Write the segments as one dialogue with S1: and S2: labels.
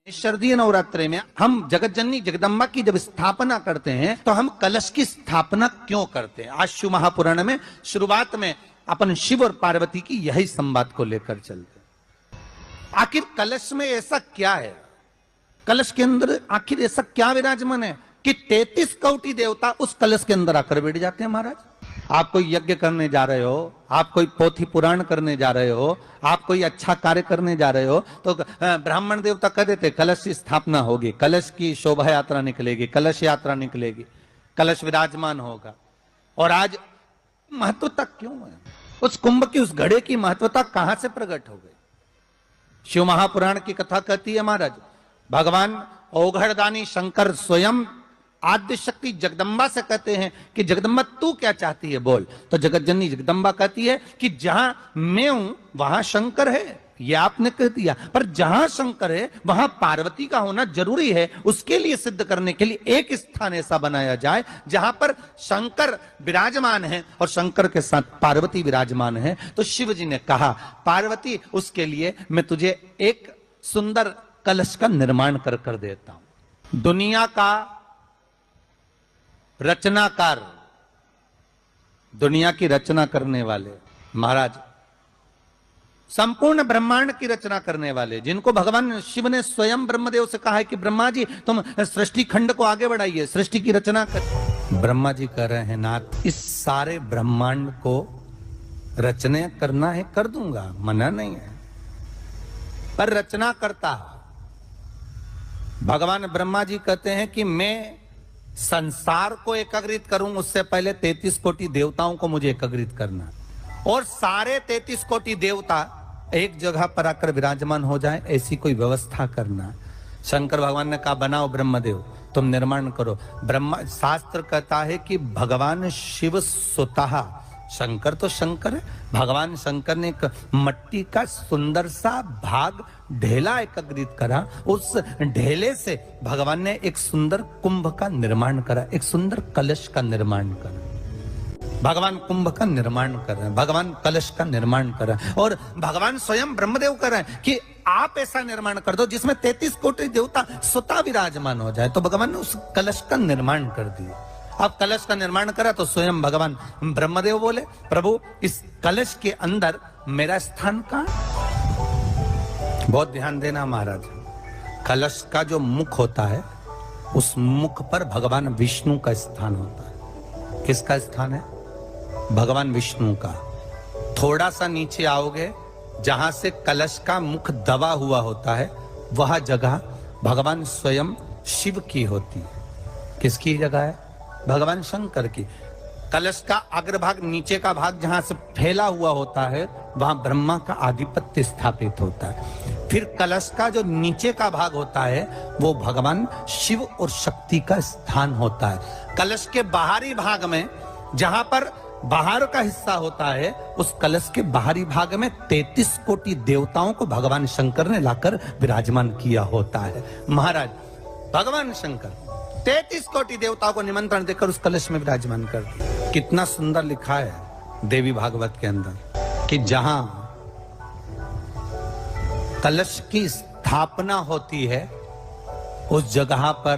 S1: शारदीय नवरात्रि में हम जगत जननी जगदम्बा की जब स्थापना करते हैं तो हम कलश की स्थापना क्यों करते हैं? आज शिव महापुराण में शुरुआत में अपन शिव और पार्वती की यही संवाद को लेकर चलते हैं। आखिर कलश में ऐसा क्या है? कलश के अंदर आखिर ऐसा क्या विराजमान है कि 33 कोटि देवता उस कलश के अंदर आकर बैठ जाते हैं? महाराज, आप कोई यज्ञ करने जा रहे हो, आप कोई पोथी पुराण करने जा रहे हो, आप कोई अच्छा कार्य करने जा रहे हो, तो ब्राह्मण देवता कह देते कलश की स्थापना होगी, कलश की शोभा यात्रा निकलेगी, कलश यात्रा निकलेगी, कलश विराजमान होगा। और आज महत्वता क्यों है? उस कुंभ की, उस घड़े की महत्वता कहां से प्रकट हो गई? शिव महापुराण की कथा कहती है महाराज, भगवान ओघड़दानी शंकर स्वयं आद्य शक्ति जगदम्बा से कहते हैं कि जगदम्बा तू क्या चाहती है बोल। तो जगत जननी जगदम्बा कहती है कि जहां मैं हूं वहां शंकर है। ये आपने कह दिया, पर जहां शंकर है वहां पार्वती का होना जरूरी है। उसके लिए सिद्ध करने के लिए एक स्थान ऐसा बनाया जाए जहां पर शंकर विराजमान है और शंकर के साथ पार्वती विराजमान है। तो शिव जी ने कहा, पार्वती उसके लिए मैं तुझे एक सुंदर कलश का निर्माण कर देता हूं। दुनिया का रचनाकार, दुनिया की रचना करने वाले महाराज, संपूर्ण ब्रह्मांड की रचना करने वाले, जिनको भगवान शिव ने स्वयं ब्रह्मदेव से कहा है कि ब्रह्मा जी तुम सृष्टि खंड को आगे बढ़ाइए, सृष्टि की रचना कर। ब्रह्मा जी कह रहे हैं नाथ, इस सारे ब्रह्मांड को रचना करना है कर दूंगा, मना नहीं है, पर रचना करता भगवान ब्रह्मा जी कहते हैं कि मैं संसार को एकाग्रित करूं, उससे पहले 33 कोटि देवताओं को मुझे एकाग्रित करना, और सारे 33 कोटि देवता एक जगह पर आकर विराजमान हो जाएं, ऐसी कोई व्यवस्था करना। शंकर भगवान ने कहा बनाओ ब्रह्मदेव, तुम निर्माण करो। ब्रह्मा, शास्त्र कहता है कि भगवान शिव स्वतः, शंकर तो शंकर है, भगवान शंकर ने एक मट्टी का सुंदर सा भाग ढेला एकत्रित करा, उस ढेले से भगवान ने एक सुंदर कुंभ का निर्माण करा, एक सुंदर कलश का निर्माण करा। भगवान कुंभ का निर्माण कर रहे हैं, भगवान कलश का निर्माण कर रहे हैं, और भगवान स्वयं ब्रह्मदेव कर रहे हैं कि आप ऐसा निर्माण कर दो जिसमें 33 कोटि देवता स्वतः विराजमान हो जाए। तो भगवान ने उस कलश का निर्माण कर दिया। अब कलश का निर्माण करा तो स्वयं भगवान ब्रह्मदेव बोले, प्रभु इस कलश के अंदर मेरा स्थान कहां? बहुत ध्यान देना महाराज, कलश का जो मुख होता है उस मुख पर भगवान विष्णु का स्थान होता है। किसका स्थान है? भगवान विष्णु का। थोड़ा सा नीचे आओगे, जहां से कलश का मुख दबा हुआ होता है, वह जगह भगवान स्वयं शिव की होती है। किसकी जगह है? भगवान शंकर की। कलश का अग्रभाग, नीचे का भाग जहां से फैला हुआ होता है, वहां ब्रह्मा का आधिपत्य स्थापित होता है। फिर कलश का जो नीचे का भाग होता है वो भगवान शिव और शक्ति का स्थान होता है। कलश के बाहरी भाग में, जहां पर बाहर का हिस्सा होता है, उस कलश के बाहरी भाग में 33 कोटि देवताओं को भगवान शंकर ने लाकर विराजमान किया होता है। महाराज, भगवान शंकर 33 कोटि देवताओं को निमंत्रण देकर उस कलश में विराजमान कर दिया। कितना सुंदर लिखा है देवी भागवत के अंदर कि जहां कलश की स्थापना होती है उस जगह पर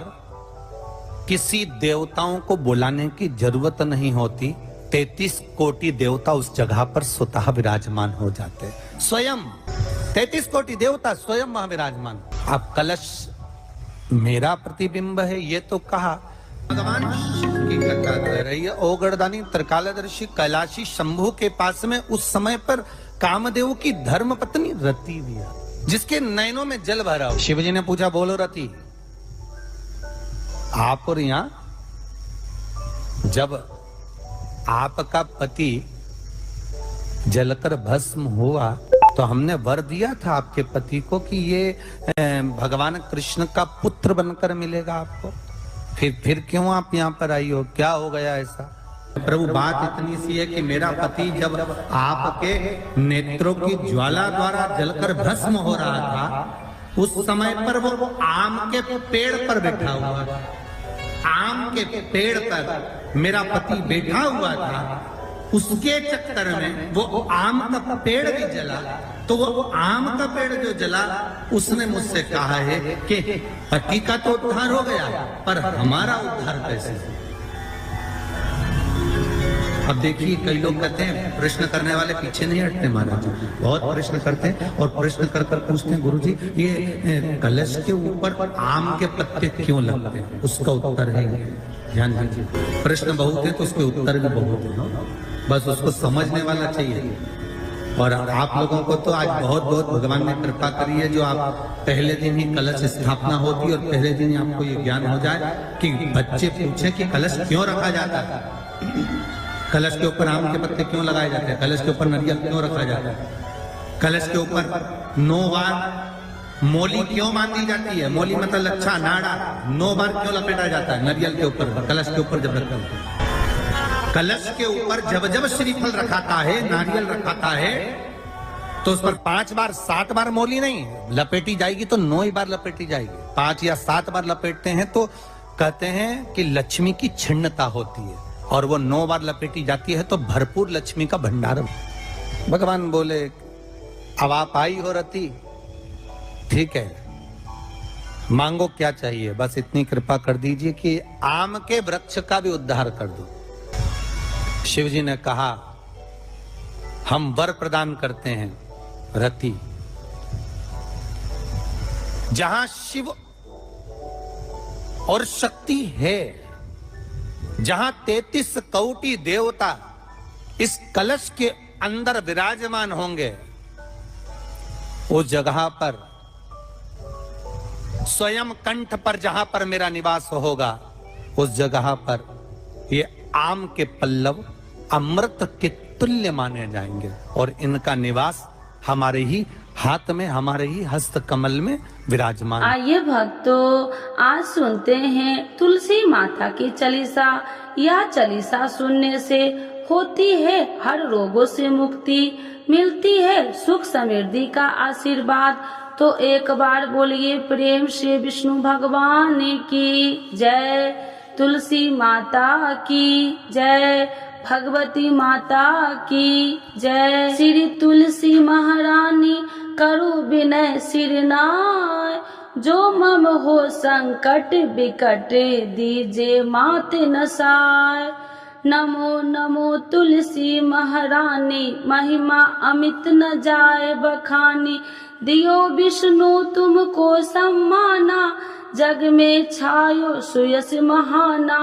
S1: किसी देवताओं को बुलाने की जरूरत नहीं होती। 33 कोटि देवता उस जगह पर स्वतः विराजमान हो जाते हैं। स्वयं 33 कोटि देवता स्वयं वहां विराजमान। अब कलश मेरा प्रतिबिंब है ये तो कहा। भगवान शिव की कथा कह रही है, ओगड़दानी त्रिकालदर्शी कैलाशी शंभु के पास में उस समय पर कामदेव की धर्म पत्नी रति भी है, जिसके नयनों में जल भरा हो। शिव जी ने पूछा, बोलो रति, आप और यहां जब आपका पति जलकर भस्म हुआ तो हमने वर दिया था आपके पति को कि ये भगवान कृष्ण का पुत्र बनकर मिलेगा आपको, फिर क्यों आप यहाँ पर आई हो? क्या हो गया ऐसा? प्रभु, बात इतनी सी है कि मेरा पति जब आपके नेत्रों की ज्वाला द्वारा जलकर भस्म हो रहा था, उस समय पर वो आम के पेड़ पर बैठा हुआ था। आम के पेड़ पर मेरा पति बैठा हुआ था, उसके चक्कर में वो आम का पेड़ भी जला तो वो आम का पेड़ जो जला, उसने मुझसे कहा है कि पति का तो उद्धार हो गया, पर हमारा उद्धार कैसे? अब देखिए, कई लोग कहते हैं प्रश्न करने वाले पीछे नहीं हटते महाराज, बहुत प्रश्न करते हैं और प्रश्न कर कर पूछते हैं, गुरुजी ये कलश के ऊपर आम के पत्ते क्यों लगते हैं? उसका उत्तर है, ध्यान दीजिए, प्रश्न बहुत है तो उसके उत्तर भी बहुत है, बस उसको समझने वाला चाहिए। और आप लोगों को तो आज बहुत बहुत भगवान ने कृपा करी है, जो आप पहले दिन ही कलश स्थापना होती और पहले दिन ही आपको ये ज्ञान हो जाए कि बच्चे पूछे कि कलश क्यों रखा जाता है, कलश के ऊपर आम के पत्ते क्यों लगाए जाते हैं, कलश के ऊपर नारियल क्यों रखा जाता है, कलश के ऊपर 9 बार मोली क्यों बांधी जाती है, मोली मतलब अच्छा नाड़ा 9 बार क्यों लपेटा जाता है नारियल के ऊपर, कलश के ऊपर जब रखा है, कलश के ऊपर जब जब श्रीफल रखाता है, नारियल रखाता है, तो उस पर 5 बार 7 बार मोली नहीं लपेटी जाएगी, तो 9 ही बार लपेटी जाएगी। 5 या 7 बार लपेटते हैं तो कहते हैं कि लक्ष्मी की छिन्नता होती है, और वो 9 बार लपेटी जाती है तो भरपूर लक्ष्मी का भंडार। भगवान बोले, अब आप आई हो रति, ठीक है, मांगो क्या चाहिए, बस इतनी कृपा कर दीजिए कि आम के वृक्ष का भी उद्धार कर दो। शिव जी ने कहा, हम वर प्रदान करते हैं रति, जहां शिव और शक्ति है, जहां 33 कोटि देवता इस कलश के अंदर विराजमान होंगे, उस जगह पर स्वयं कंठ पर जहां पर मेरा निवास होगा, उस जगह पर ये आम के पल्लव अमृत के तुल्य माने जाएंगे, और इनका निवास हमारे ही हाथ में, हमारे ही हस्त कमल में विराजमान।
S2: आइए भक्तों, आज सुनते हैं तुलसी माता की चालीसा। यह चालीसा सुनने से होती है हर रोगों से मुक्ति, मिलती है सुख समृद्धि का आशीर्वाद। तो एक बार बोलिए प्रेम से विष्णु भगवान की जय, तुलसी माता की जय, भगवती माता की जय। श्री तुलसी महारानी करु विनय सिरनाय, जो मम हो संकट विकट दीजे मात नसाय। नमो नमो तुलसी महारानी, महिमा अमित न जाए बखानी, दियो विष्णु तुमको सम्माना, जग में छायो सुयस महाना।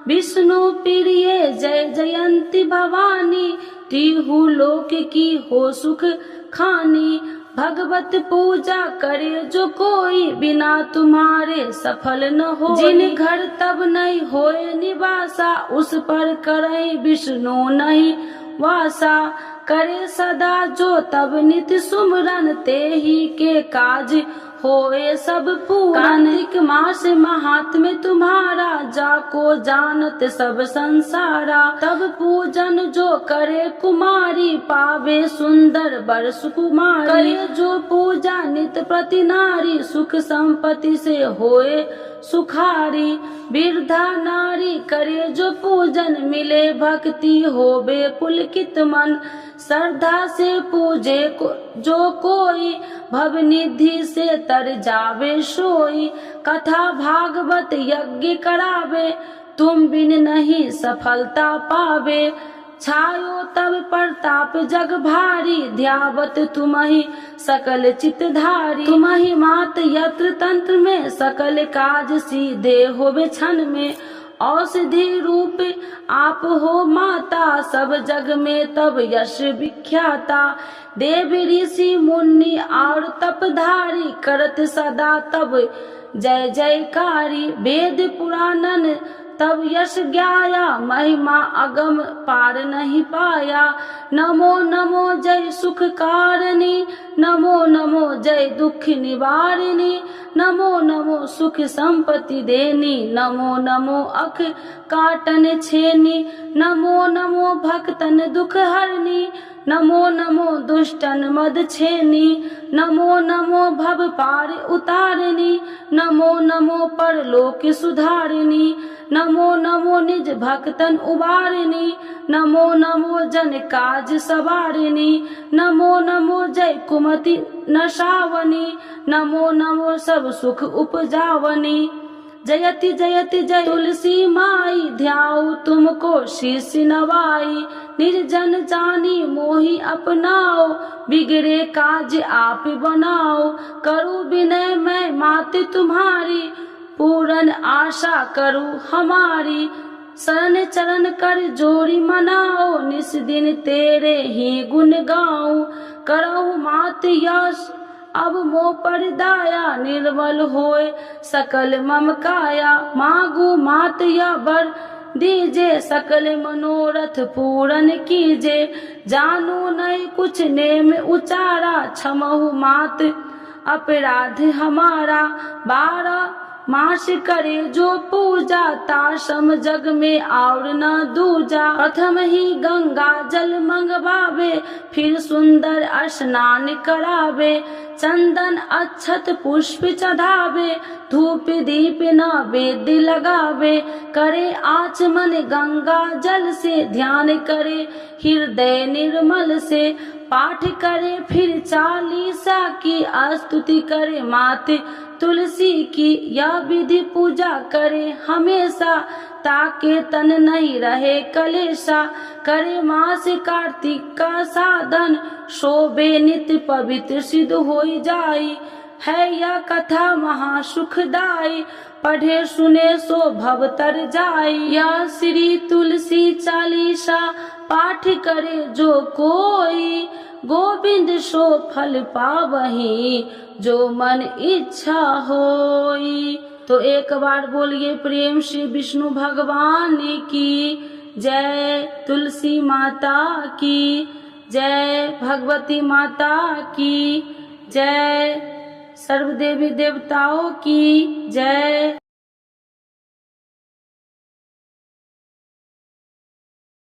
S2: विष्णु प्रिय जय जयंती भवानी, तिहु लोक की हो सुख खानी। भगवत पूजा करे जो कोई, बिना तुम्हारे सफल न हो। जिन घर तब नहीं होए निवासा, उस पर करे विष्णु नहीं वासा। करे सदा जो तब नित्य सुमरन, ते ही के काज होए सब पूरन। कार्तिक मास महात्म्य तुम्हारा, जाको जानत सब संसारा। तब पूजन जो करे कुमारी, पावे सुंदर वर सुकुमारी। करे जो पूजा नित प्रति नारी, सुख संपत्ति से होए सुखारी। वृद्धा नारी करे जो पूजन, मिले भक्ति होवे पुलकित मन। श्रद्धा से पूजे जो कोई, भवनिधि से तर जावे सोई। कथा भागवत यज्ञ करावे, तुम बिन नहीं सफलता पावे। छायो तब प्रताप जग भारी, ध्यावत तुमहि सकल चितधारी। तुमहि मात यत्र तंत्र में, सकल काज सीधे होवे क्षण में। औषधि रूप आप हो माता, सब जग में तब यश विख्याता। देव ऋषि मुनि और तपधारी, करत सदा तब जय जयकारी। वेद पुराणन तब यश ज्ञाया, महिमा अगम पार नहीं पाया। नमो नमो जय सुख कारिणी, नमो नमो जय दुख निवारिणी। नमो नमो सुख संपत्ति देनी, नमो नमो अख काटन छेनी। नमो नमो भक्तन दुख हरनी, नमो नमो दुष्टन मद छेनी। नमो नमो भव पार उतारिणी, नमो नमो परलोक सुधारिणी। नमो नमो निज भक्तन उबारिणी, नमो नमो जन काज सवारिणी, नमो नमो जय कुमति नशावनी, नमो नमो सब सुख उपजावनी। जयति जयति जय तुलसी माई, ध्याऊ तुमको शीश नवाई, निर्जन जानी मोहि अपनाओ, बिगड़े काज आप बनाओ, करूँ विनय मैं माते तुम्हारी, पूरन आशा करूँ हमारी, शरण चरण कर जोड़ी मनाओ, निस दिन तेरे ही गुण गाऊं, करहु मात यश अब मोह पर दाया, निर्मल होए सकल मम काया, मांगू मात या वर दीजे, सकल मनोरथ पूरन कीजे, जानू नहीं कुछ नेम उचारा, क्षमहु मात अपराध हमारा, 12 मास करे जो पूजा, ताशम जग में और न दूजा, प्रथम ही गंगा जल मंगवावे, फिर सुंदर स्नान करावे, चंदन अक्षत पुष्प चढ़ावे, धूप दीप नैवेद्य लगावे, करे आचमन गंगा जल से, ध्यान करे हृदय निर्मल से, पाठ करे फिर 40 की, स्तुति करे माते तुलसी की, यह विधि पूजा करे हमेशा, ताके तन नहीं रहे कलेशा, करे मास कार्तिक का साधन, शोभे नित्य पवित्र सिद्ध होई जाई, है यह कथा महासुखदाई, पढ़े सुने सो भव तर जाई, यह श्री तुलसी चालीसा, पाठ करे जो कोई, गोविंद सो फल पावही, जो मन इच्छा होई। तो एक बार बोलिए प्रेम से विष्णु भगवान की जय, तुलसी माता की जय, भगवती माता की जय, सर्व देवी देवताओं की जय।